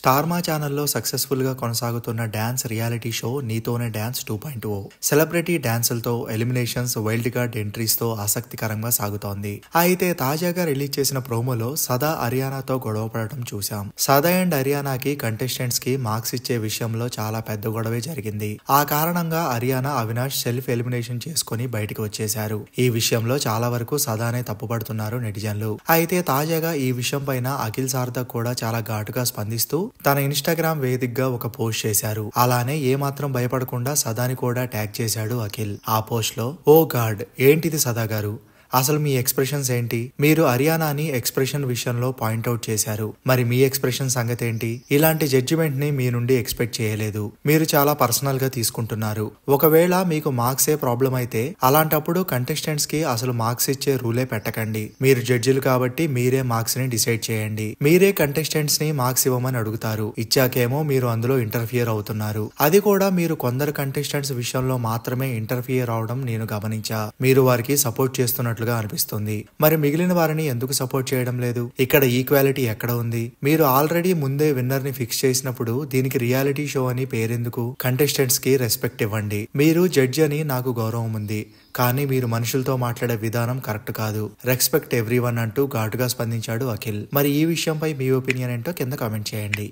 Star మా ఛానల్లో successful గా కొనసాగుతున్న డాన్స్ రియాలిటీ షో నీతోనే డాన్స్ 2.0 సెలబ్రిటీ డాన్సులతో ఎలిమినేషన్స్, వైల్డ్ కార్డ్ ఎంట్రీస్ తో ఆసక్తికరంగా సాగుతోంది. అయితే తాజాగా రిలీజ్ చేసిన ప్రోమోలో సదా హరియానాతో గొడవ పడటం చూసాం. సదా అండ్ హరియానాకి కంటెస్టెంట్స్ కి మార్క్స్ ఇచ్చే విషయంలో చాలా పెద్ద గొడవే జరిగింది. ఆ కారణంగా హరియానా, అవినాష్ సెల్ఫ్ ఎలిమినేషన్ చేసుకుని బయటకు వచ్చేశారు. ఈ విషయంలో చాలా వరకు సదానే తప్పుపడుతున్నారు నెటిజన్లు. అయితే తాజాగా ఈ విషయం పైన అఖిల్ సార్థక్ కూడా చాలా ఘాటుగా స్పందిస్తూ తన ఇన్స్టాగ్రామ్ వేదికగా ఒక పోస్ట్ చేశారు. అలానే ఏమాత్రం భయపడకుండా సదాని కూడా ట్యాగ్ చేశాడు అఖిల్. ఆ పోస్ట్ లో, ఓ గాడ్, ఏంటిది సదా గారు, అసలు మీ ఎక్స్ప్రెషన్స్ ఏంటి? మీరు హరియానాని ఎక్స్ప్రెషన్ విషయంలో పాయింట్అవుట్ చేశారు. మరి మీ ఎక్స్ప్రెషన్ సంగతి ఏంటి? ఇలాంటి జడ్జిమెంట్ ని మీ నుండి ఎక్స్పెక్ట్ చేయలేదు. మీరు చాలా పర్సనల్ గా తీసుకుంటున్నారు. ఒకవేళ మీకు మార్క్స్ ఏ ప్రాబ్లం అయితే అలాంటప్పుడు కంటెస్టెంట్స్ కి అసలు మార్క్స్ ఇచ్చే రూలే పెట్టకండి. మీరు జడ్జిలు కాబట్టి మీరే మార్క్స్ ని డిసైడ్ చేయండి. మీరే కంటెస్టెంట్స్ ని మార్క్స్ ఇవ్వమని అడుగుతారు. ఇచ్చాకేమో మీరు అందులో ఇంటర్ఫియర్ అవుతున్నారు. అది కూడా మీరు కొందరు కంటెస్టెంట్స్ విషయంలో మాత్రమే ఇంటర్ఫియర్ అవడం నేను గమనించా. మీరు వారికి సపోర్ట్ చేస్తున్నట్లుగా అనిపిస్తుంది. మరి మిగిలిన వారిని ఎందుకు సపోర్ట్ చేయడం లేదు? ఇక్కడ ఈక్వాలిటీ ఎక్కడ ఉంది? మీరు ఆల్రెడీ ముందే విన్నర్ ని ఫిక్స్ చేసినప్పుడు దీనికి రియాలిటీ షో అని పేరెందుకు? కంటెస్టెంట్స్ కి రెస్పెక్ట్ ఇవ్వండి. మీరు జడ్జి అని నాకు గౌరవం ఉంది, కానీ మీరు మనుషులతో మాట్లాడే విధానం కరెక్ట్ కాదు. రెస్పెక్ట్ ఎవ్రీవన్ అంటూ ఘాటుగా స్పందించాడు అఖిల్. మరి ఈ విషయంపై మీ ఒపీనియన్ ఏంటో కింద కామెంట్ చేయండి.